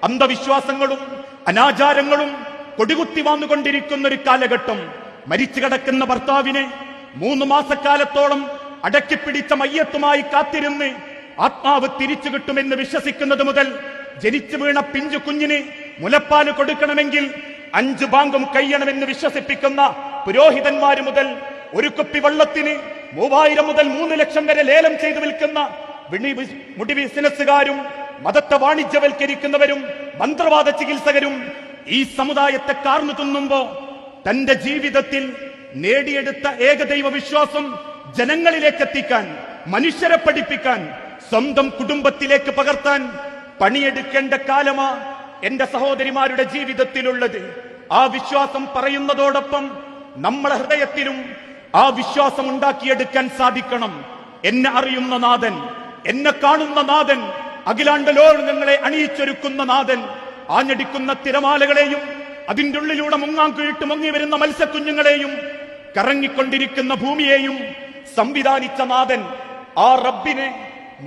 അന്ധവിശ്വാസങ്ങളും അനാചാരങ്ങളും കൊടികുത്തി വന്നുകൊണ്ടിരിക്കുന്ന ഒരു കാലഘട്ടം. മരിച്ചു കിടക്കുന്ന ഭർത്താവിനെ 3 മാസക്കാലത്തോളം അടക്കിപ്പിടിച്ച മയ്യത്തുമായി കാത്തിരുന്ന് ആത്മാവ് തിരിച്ചു കിട്ടുമെന്ന് വിശ്വസിക്കുന്നത് മുതൽ ജനിച്ചു വീണ പിഞ്ചു കുഞ്ഞിന് മുലപ്പാല് കൊടുക്കണമെങ്കിൽ 5 ബാങ്കും കഴിയണമെന്ന് വിശ്വസിപ്പിക്കുന്ന പുരോഹിതന്മാര് മുതൽ ഒരു കുപ്പി വെള്ളത്തിന് 3000 മുതൽ 3 ലക്ഷം വരെ ലേലം ചെയ്തു വിൽക്കുന്ന മുടി ബിസിനസ്സുകാരും മതത്തെ വാണിജ്യവൽക്കരിക്കുന്നവരും മന്ത്രവാദ ചികിത്സകരും ഈ സമുദായത്തെ കാർന്നു തിന്നുമ്പോ തന്റെ ജീവിതത്തിൽ നേടിയെടുത്ത ഏകദൈവ വിശ്വാസം ജനങ്ങളിലേക്ക് എത്തിക്കാൻ, മനുഷ്യരെ പഠിപ്പിക്കാൻ, സ്വന്തം കുടുംബത്തിലേക്ക് പകർത്താൻ പണിയെടുക്കേണ്ട കാലമാ എന്റെ സഹോദരിമാരുടെ ജീവിതത്തിലുള്ളത്. ആ വിശ്വാസം പറയുന്നതോടൊപ്പം നമ്മളെ ഹൃദയത്തിലും ആ വിശ്വാസം ഉണ്ടാക്കിയെടുക്കാൻ സാധിക്കണം. എന്നെ അറിയുന്ന നാഥൻ, എന്നെ കാണുന്ന നാഥൻ, അഖിലാണ്ട ലോകങ്ങളെ അണിയിച്ചൊരുക്കുന്ന നാഥൻ, ആഞ്ഞടിക്കുന്ന തിരമാലകളെയും അതിൻ്റെ ഉള്ളിലൂടെ മുങ്ങാൻ കീഴ്ട്ട് മുങ്ങി വരുന്ന മത്സ്യക്കുഞ്ഞുങ്ങളെയും കറങ്ങിക്കൊണ്ടിരിക്കുന്ന ഭൂമിയെയും സംവിധാനിച്ച നാഥൻ, ആ റബ്ബിനെ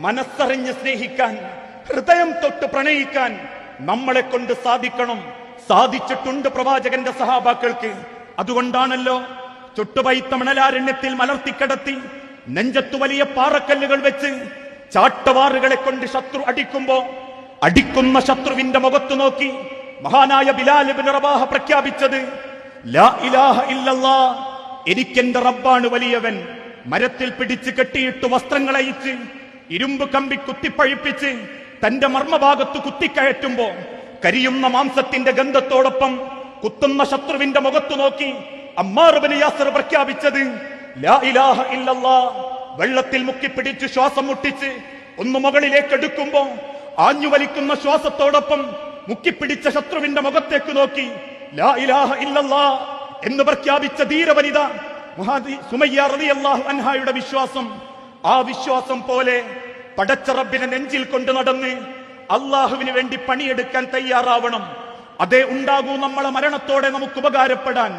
മനസ്സറിഞ്ഞ് സ്നേഹിക്കാൻ, ഹൃദയം തൊട്ട് പ്രണയിക്കാൻ നമ്മളെ കൊണ്ട് സാധിക്കണം. സാധിച്ചിട്ടുണ്ട് പ്രവാചകന്റെ സഹാബാക്കൾക്ക്. അതുകൊണ്ടാണല്ലോ ചുട്ടുപൈത്ത മണലാരണ്യത്തിൽ മലർത്തിക്കിടത്തി നെഞ്ചത്തു വലിയ പാറക്കല്ലുകൾ വെച്ച് ചാട്ടവാറുകളെ കൊണ്ട് ശത്രു അടിക്കുമ്പോ അടിക്കുന്ന ശത്രുവിന്റെ മുഖത്തു നോക്കി മഹാനായ ബിലാൽ ഇബ്നു റബാഹ പ്രഖ്യാപിച്ചത്, ലാ ഇലാഹ ഇല്ലല്ലാഹ്, എനിക്കെന്റെ റബ്ബാണ് വലിയവൻ. മരത്തിൽ പിടിച്ച് കെട്ടിയിട്ട് വസ്ത്രങ്ങളയച്ച് ഇരുമ്പ് കമ്പി കുത്തിപ്പഴിപ്പിച്ച് തന്റെ മർമ്മഭാഗത്ത് കുത്തിക്കയറ്റുമ്പോ കരിയുന്ന മാംസത്തിന്റെ ഗന്ധത്തോടൊപ്പം കുത്തുന്ന ശത്രുവിന്റെ മുഖത്തു നോക്കി അമ്മാർ ഇബ്നു യാസിർ പ്രഖ്യാപിച്ചത്, ലാ ഇലാഹ ഇല്ലല്ലാഹ്. വെള്ളത്തിൽ മുക്കിപ്പിടിച്ച് ശ്വാസം മുട്ടിച്ച് ഒന്ന് മുകളിലേക്ക് എടുക്കുമ്പോ ആഞ്ഞു വലിക്കുന്ന ശ്വാസത്തോടൊപ്പം മുക്കിപ്പിടിച്ച ശത്രുവിന്റെ മുഖത്തേക്ക് നോക്കി ലാ ഇലാഹ ഇല്ലല്ലാഹ് എന്ന് പ്രഖ്യാപിച്ച ധീരവനിത സുമയ്യ റളിയല്ലാഹു അൻഹായുടെ വിശ്വാസം. ആ വിശ്വാസം പോലെ പടച്ച റബ്ബിനെ നെഞ്ചിൽ കൊണ്ട് നടന്ന് അള്ളാഹുവിന് വേണ്ടി പണിയെടുക്കാൻ തയ്യാറാവണം. അതേ ഉണ്ടാകൂ നമ്മളെ മരണത്തോടെ നമുക്ക് ഉപകാരപ്പെടാൻ.